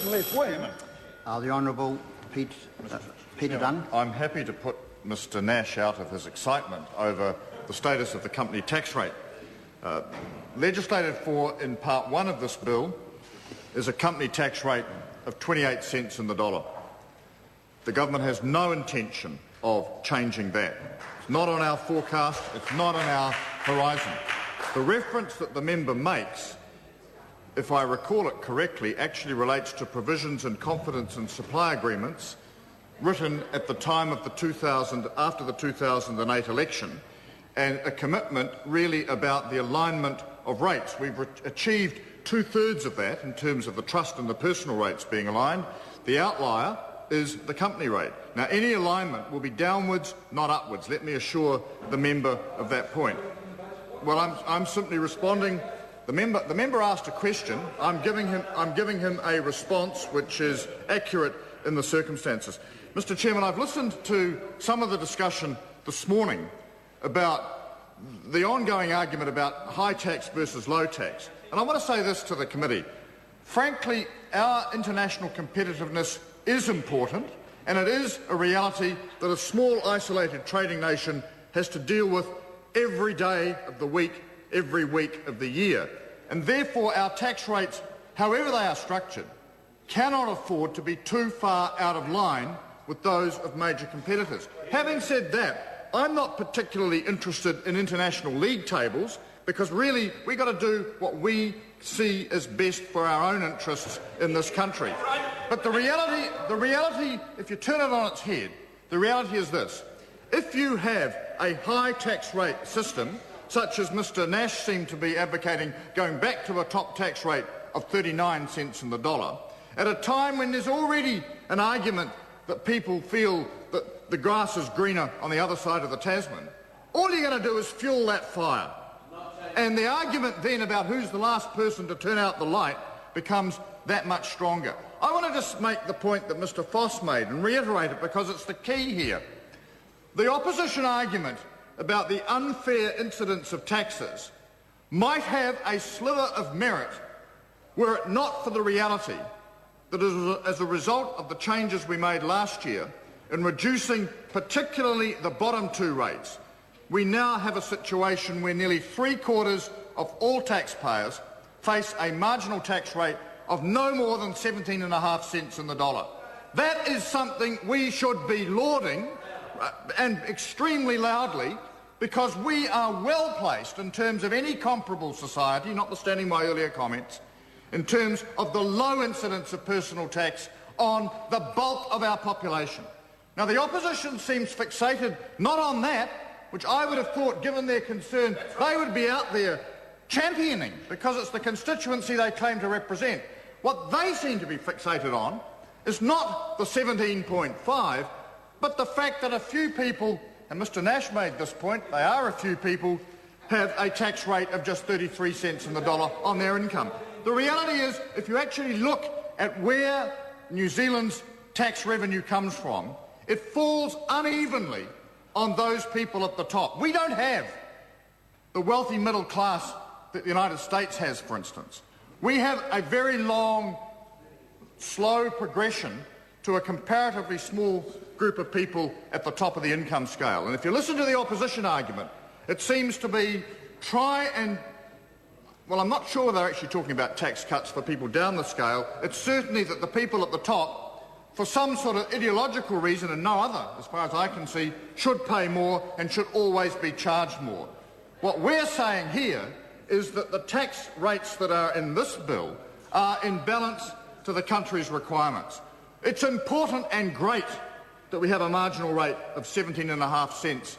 speaking left wing. The Honourable Peter Dunn. I'm happy to put Mr Nash out of his excitement over the status of the company tax rate. Legislated for in Part 1 of this bill is a company tax rate of 28 cents in the dollar. The government has no intention of changing that. It's not on our forecast, it's not on our horizon. The reference that the member makes, if I recall it correctly, actually relates to provisions in confidence and supply agreements written at the time of after the 2008 election, and a commitment really about the alignment of rates. We've achieved 2/3 of that in terms of the trust and the personal rates being aligned. The outlier is the company rate. Now, any alignment will be downwards, not upwards. Let me assure the member of that point. Well, I'm simply responding. The member asked a question. I'm giving him a response which is accurate in the circumstances. Mr. Chairman, I've listened to some of the discussion this morning about the ongoing argument about high tax versus low tax. And I want to say this to the committee. Frankly, our international competitiveness is important, and it is a reality that a small, isolated trading nation has to deal with every day of the week, every week of the year. And therefore, our tax rates, however they are structured, cannot afford to be too far out of line with those of major competitors. Having said that, I'm not particularly interested in international league tables, because really we've got to do what we see as best for our own interests in this country. But the reality, if you turn it on its head, the reality is this. If you have a high tax rate system, such as Mr Nash seemed to be advocating, going back to a top tax rate of 39 cents in the dollar, at a time when there's already an argument that people feel that the grass is greener on the other side of the Tasman, all you're going to do is fuel that fire. And the argument then about who's the last person to turn out the light becomes that much stronger. I want to just make the point that Mr Foss made and reiterate it because it's the key here. The opposition argument about the unfair incidence of taxes might have a sliver of merit were it not for the reality that as a result of the changes we made last year in reducing particularly the bottom two rates, we now have a situation where nearly 3/4 of all taxpayers face a marginal tax rate of no more than 17.5 cents in the dollar. That is something we should be lauding, and extremely loudly, because we are well placed in terms of any comparable society, notwithstanding my earlier comments, in terms of the low incidence of personal tax on the bulk of our population. Now, the opposition seems fixated not on that, which I would have thought, given their concern, they would be out there championing, because it's the constituency they claim to represent. What they seem to be fixated on is not the 17.5, but the fact that a few people, and Mr Nash made this point, they are a few people, have a tax rate of just 33 cents in the dollar on their income. The reality is, if you actually look at where New Zealand's tax revenue comes from, it falls unevenly on those people at the top. We don't have the wealthy middle class that the United States has, for instance. We have a very long, slow progression to a comparatively small group of people at the top of the income scale. And if you listen to the opposition argument, it seems to be well, I'm not sure they're actually talking about tax cuts for people down the scale. It's certainly that the people at the top, for some sort of ideological reason and no other, as far as I can see, should pay more and should always be charged more. What we're saying here is that the tax rates that are in this bill are in balance to the country's requirements. It's important and great that we have a marginal rate of 17.5 cents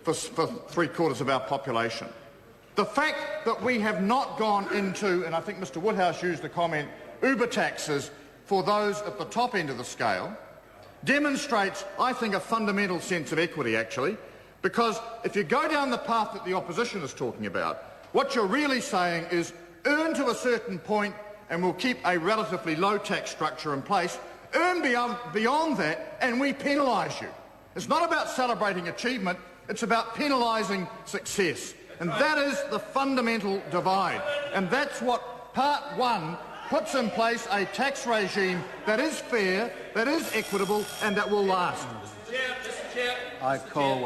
for 3/4 of our population. The fact that we have not gone into, and I think Mr Woodhouse used the comment, Uber taxes for those at the top end of the scale, demonstrates, I think, a fundamental sense of equity, actually, because if you go down the path that the opposition is talking about, what you're really saying is earn to a certain point and we'll keep a relatively low tax structure in place, earn beyond that and we penalise you. It's not about celebrating achievement, it's about penalising success. And that is the fundamental divide. And that's what Part 1 puts in place a tax regime that is fair, that is equitable and that will last. I call